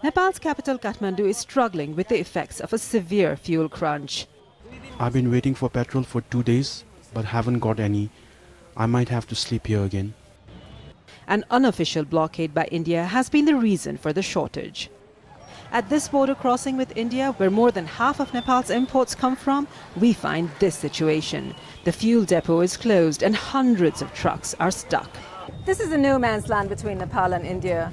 Nepal's capital Kathmandu is struggling with the effects of a severe fuel crunch. I've been waiting for petrol for 2 days, but haven't got any. I might have to sleep here again. An unofficial blockade by India has been the reason for the shortage. At this border crossing with India, where more than half of Nepal's imports come from, we find this situation. The fuel depot is closed and hundreds of trucks are stuck. This is a no man's land between Nepal and India.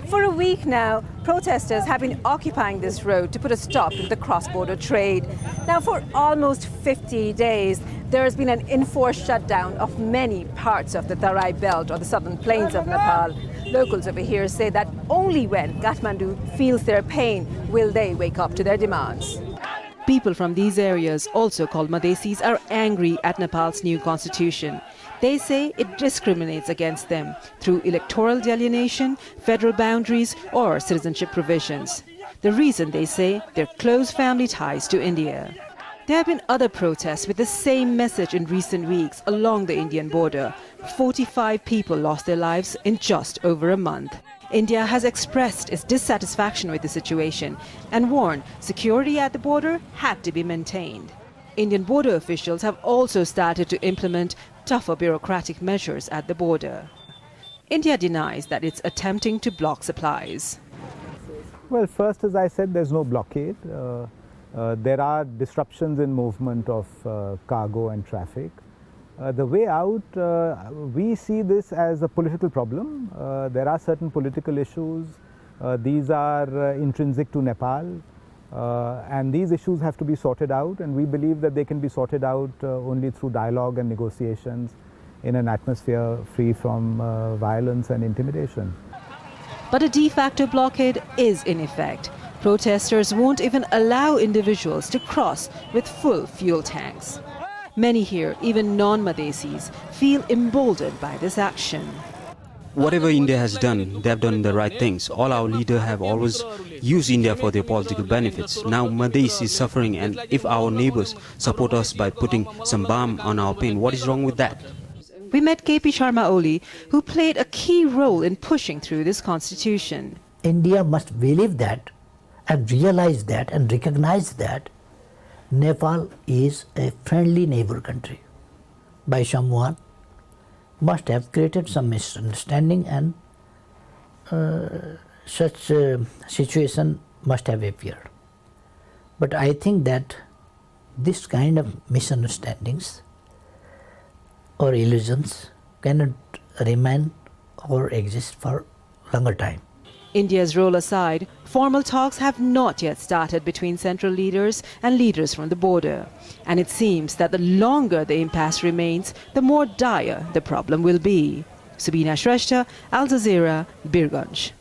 For a week now, protesters have been occupying this road to put a stop to the cross-border trade. Now, for almost 50 days, there has been an enforced shutdown of many parts of the Tarai belt or the southern plains of Nepal. Locals over here say that only when Kathmandu feels their pain will they wake up to their demands. People from these areas, also called Madhesis, are angry at Nepal's new constitution. They say it discriminates against them through electoral delineation, federal boundaries or citizenship provisions. The reason, they say, their close family ties to India. There have been other protests with the same message in recent weeks along the Indian border. 45 people lost their lives in just over a month. India has expressed its dissatisfaction with the situation and warned security at the border had to be maintained. Indian border officials have also started to implement tougher bureaucratic measures at the border. India denies that it's attempting to block supplies. Well, first, as I said, there's no blockade. There are disruptions in movement of cargo and traffic. The way out, we see this as a political problem. There are certain political issues. These are intrinsic to Nepal. And these issues have to be sorted out, and we believe that they can be sorted out only through dialogue and negotiations in an atmosphere free from violence and intimidation. But a de facto blockade is in effect. Protesters won't even allow individuals to cross with full fuel tanks. Many here, even non-Madhesis, feel emboldened by this action. Whatever India has done, they have done the right things. All our leaders have always used India for their political benefits. Now Madhes is suffering, and if our neighbors support us by putting some balm on our pain, what is wrong with that? We met KP Sharma Oli, who played a key role in pushing through this constitution. India must believe that and realize that and recognize that Nepal is a friendly neighbor country by someone must have created some misunderstanding, and such situation must have appeared. But I think that this kind of misunderstandings or illusions cannot remain or exist for longer time. India's role aside, formal talks have not yet started between central leaders and leaders from the border. And it seems that the longer the impasse remains, the more dire the problem will be. Subina Shrestha, Al Jazeera, Birganj.